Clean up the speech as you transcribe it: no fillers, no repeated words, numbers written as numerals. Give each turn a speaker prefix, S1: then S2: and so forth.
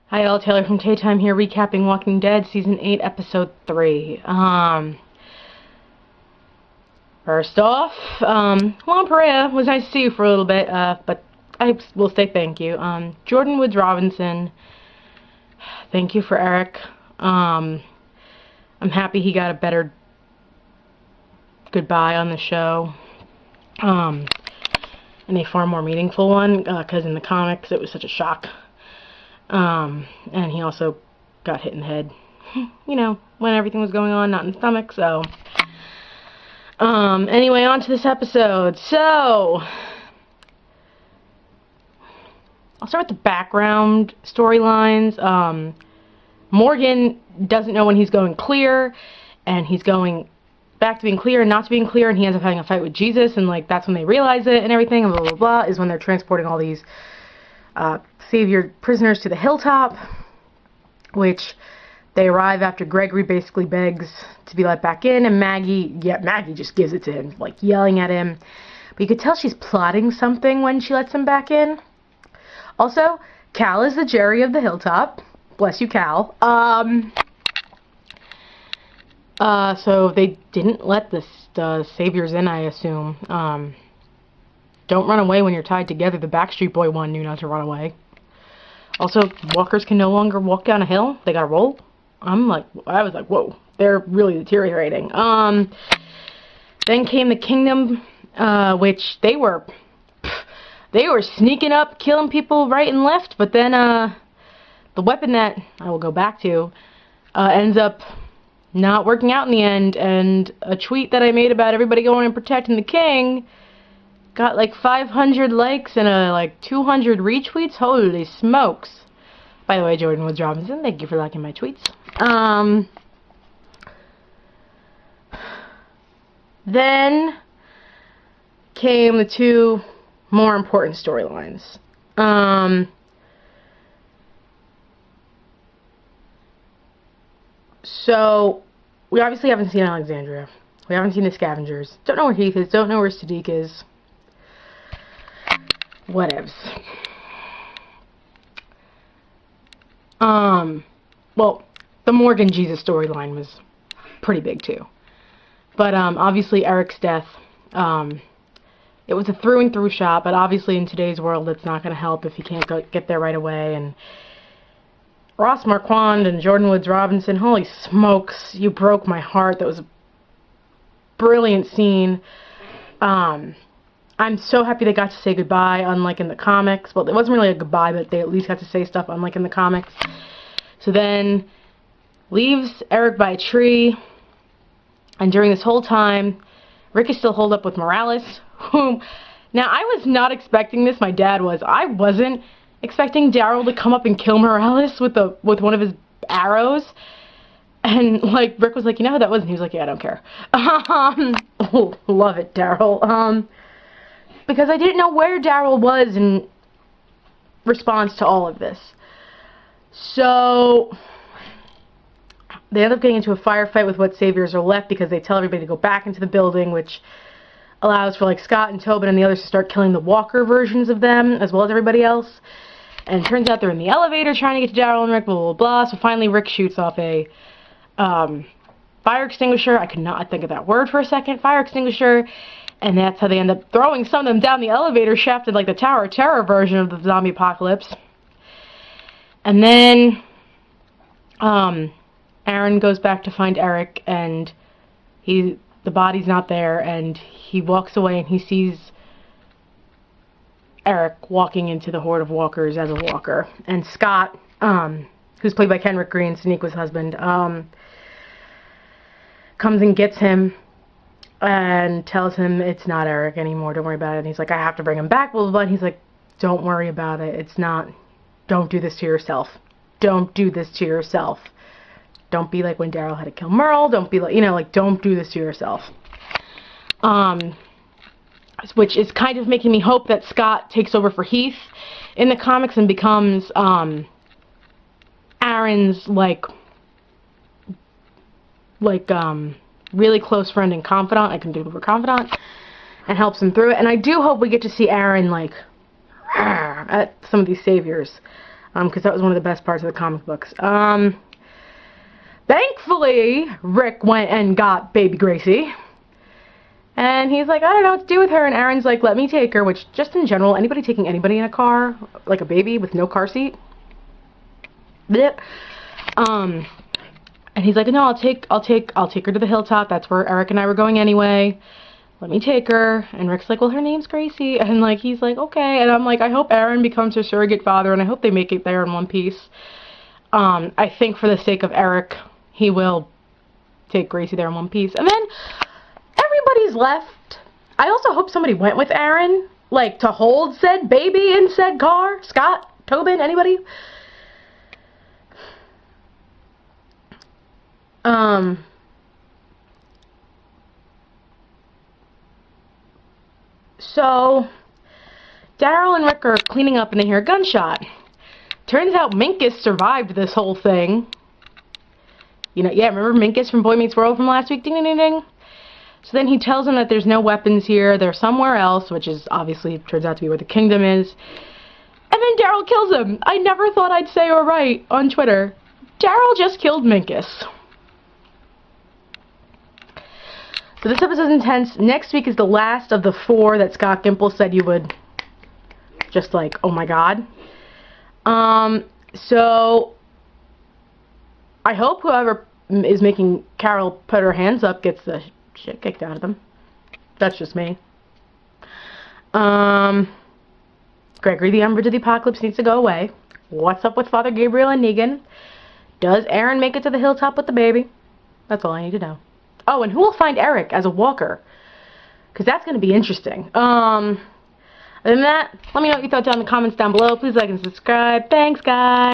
S1: Hi all, Taylor from Tay Time here, recapping Walking Dead Season 8, Episode 3. First off, Juan Perea, was nice to see you for a little bit, but I will say thank you. Jordan Woods Robinson, thank you for Eric. I'm happy he got a better goodbye on the show, and a far more meaningful one, because in the comics it was such a shock. And he also got hit in the head, you know, when everything was going on, not in the stomach, so. Anyway, on to this episode. So, I'll start with the background storylines. Morgan doesn't know when he's going clear, and he's going back to being clear and not to being clear, and he ends up having a fight with Jesus, and, like, that's when they realize it and everything, and blah, blah, blah, is when they're transporting all these Savior prisoners to the hilltop, which they arrive after Gregory basically begs to be let back in, and Maggie just gives it to him, like yelling at him. But you could tell she's plotting something when she lets him back in. Also, Cal is the Jerry of the hilltop. Bless you, Cal. So they didn't let the Saviors in, I assume. Don't run away when you're tied together. The Backstreet Boy one knew not to run away. Also, walkers can no longer walk down a hill. They gotta roll. I was like, whoa, they're really deteriorating. Then came the Kingdom, which they were sneaking up, killing people right and left, but then, the weapon that I will go back to, ends up not working out in the end, and a tweet that I made about everybody going and protecting the king got like 500 likes and like 200 retweets. Holy smokes. By the way, Jordan Woods Robinson, thank you for liking my tweets. Then came the two more important storylines. So, we obviously haven't seen Alexandria. We haven't seen the Scavengers. Don't know where Heath is. Don't know where Sadiq is. Whatevs. Well, the Morgan Jesus storyline was pretty big too. But, obviously Eric's death, it was a through and through shot, but obviously in today's world it's not going to help if he can't get there right away. And Ross Marquand and Jordan Woods Robinson, holy smokes, you broke my heart. That was a brilliant scene. I'm so happy they got to say goodbye, unlike in the comics. Well, it wasn't really a goodbye, but they at least got to say stuff, unlike in the comics. So then, leaves Eric by a tree, and during this whole time, Rick is still holed up with Morales, whom, now I was not expecting this, my dad was. I wasn't expecting Daryl to come up and kill Morales with one of his arrows. And, like, Rick was like, you know who that was? And he was like, yeah, I don't care. Love it, Daryl. Because I didn't know where Daryl was in response to all of this. So, they end up getting into a firefight with what Saviors are left because they tell everybody to go back into the building, which allows for, like, Scott and Tobin and the others to start killing the Walker versions of them, as well as everybody else. And it turns out they're in the elevator trying to get to Daryl and Rick, blah, blah, blah. So finally Rick shoots off a fire extinguisher. I could not think of that word for a second. Fire extinguisher. And that's how they end up throwing some of them down the elevator shaft in, like, the Tower of Terror version of the zombie apocalypse. And then, Aaron goes back to find Eric, and the body's not there, and he walks away, and he sees Eric walking into the horde of walkers as a walker. And Scott, who's played by Kenrick Green, Soneqa's husband, comes and gets him, and tells him it's not Eric anymore, don't worry about it. And he's like, I have to bring him back, blah, blah, blah. And he's like, don't worry about it. It's not, don't do this to yourself. Don't do this to yourself. Don't be like when Daryl had to kill Merle. Don't be like, you know, like, don't do this to yourself. Which is kind of making me hope that Scott takes over for Heath in the comics and becomes, Aaron's, really close friend and confidant. I can do it for confidant, and helps him through it. And I do hope we get to see Aaron, like, at some of these Saviors. because that was one of the best parts of the comic books. Thankfully, Rick went and got baby Gracie. And he's like, I don't know what to do with her. And Aaron's like, let me take her. Which, just in general, anybody taking anybody in a car, like a baby with no car seat? Blech. And he's like, no, I'll take her to the hilltop. That's where Eric and I were going anyway. Let me take her. And Rick's like, well, her name's Gracie. And like, he's like, okay. And I'm like, I hope Aaron becomes her surrogate father, and I hope they make it there in one piece. I think for the sake of Eric, he will take Gracie there in one piece. And then everybody's left. I also hope somebody went with Aaron, like, to hold said baby in said car. Scott, Tobin, anybody? So, Daryl and Rick are cleaning up and they hear a gunshot. Turns out Minkus survived this whole thing. You know, yeah, remember Minkus from Boy Meets World from last week? Ding, ding, ding, ding. So then he tells them that there's no weapons here, they're somewhere else, which is obviously turns out to be where the kingdom is. And then Daryl kills him. I never thought I'd say or write on Twitter, Daryl just killed Minkus. So this episode's intense. Next week is the last of the 4 that Scott Gimple said you would just like, oh my god. So I hope whoever is making Carol put her hands up gets the shit kicked out of them. That's just me. Gregory the Umbridge of the Apocalypse needs to go away. What's up with Father Gabriel and Negan? Does Aaron make it to the hilltop with the baby? That's all I need to know. Oh, and who will find Eric as a walker? Because that's going to be interesting. Other than that, let me know what you thought down in the comments down below. Please like and subscribe. Thanks, guys.